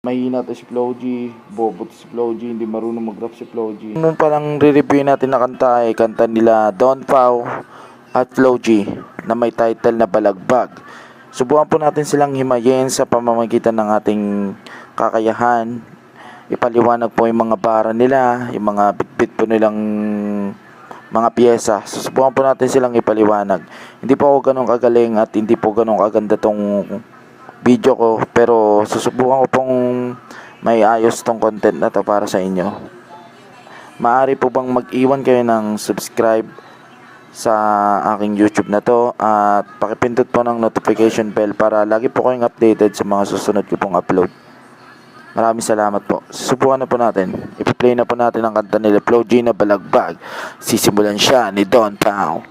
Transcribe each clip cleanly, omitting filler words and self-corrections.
Mahina to si Flo G, bobo to si Flo G, hindi marunong mag-rap si Flo G. Nung palang re-review natin na kanta ay kanta nila Don Pao at Flo G na may title na Balagbag. Subukan po natin silang himayin sa pamamagitan ng ating kakayahan. Ipaliwanag po yung mga bara nila, yung mga bitbit po nilang mga piyesa. Susubukan po natin silang ipaliwanag. Hindi po ako ganun kagaling at hindi po ganun kaganda tong video ko, pero susubukan ko pong may ayos tong content na to para sa inyo. Maaari po bang mag-iwan kayo ng subscribe sa aking YouTube na to at pakipindot po ng notification bell para lagi po kayong updated sa mga susunod ko pong upload. Maraming salamat po. Susubukan na po natin. Ipi-play na po natin ang kanta nila Flo G na Balagbag. Sisimulan siya ni Don Pao.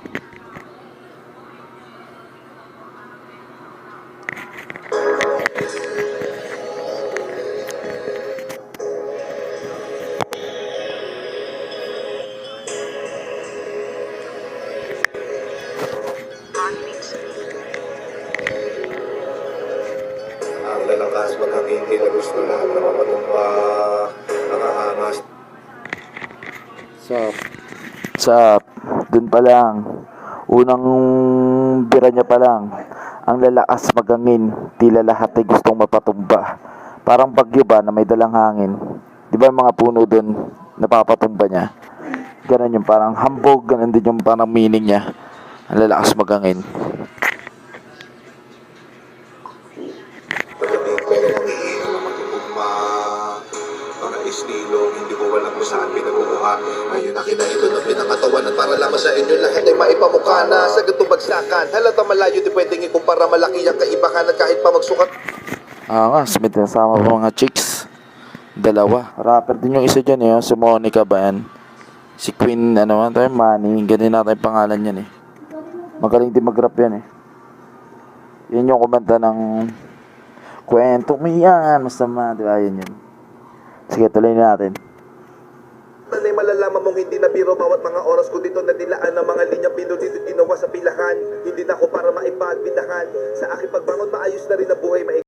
Ang lalakas magkakiti na gusto lahat na mapatumpa, nakahangas. Sa dun pa lang, unang bira niya pa lang, ang lalakas magangin, tila lahat ay gustong mapatumba. Parang bagyo ba na may dalang hangin? Di ba yung mga puno dun, napapatumba niya? Ganun yung parang hambog, ganun din yung parang meaning niya. Ang lalakas magangin. Pagdating ko yung nangihinga na magtutugma, mga estilo, hindi ko alam kung saan pinagkukuha. Ngayon na ito na pinangatawanan para lamang sa inyo lahat ay maipamukha na sa ganitong bagsakan. Halata malayo di pwedeng ikumpara, malaki ang kaibahan at kahit pa magsukat. Nga, may tinasama pa mga chicks. Dalawa. Rapper din yung isa dyan eh. Si Monica ba yan? Si Queen, ano man tayo, Manny. Ganun natin yung pangalan yan eh. Magaling din mag-rap yan eh. Yan yung kumanta ng kwento mo yan. Masama, di ba? Yan yun. Sige, tuloy natin. Ay malalaman mong hindi na biro bawat mga oras ko dito na dilaan ng mga linya pinutito ginawa sa pilahan. Hindi na ako para maipagbidahan. Sa aking pagbangon maayos na rin ang buhay.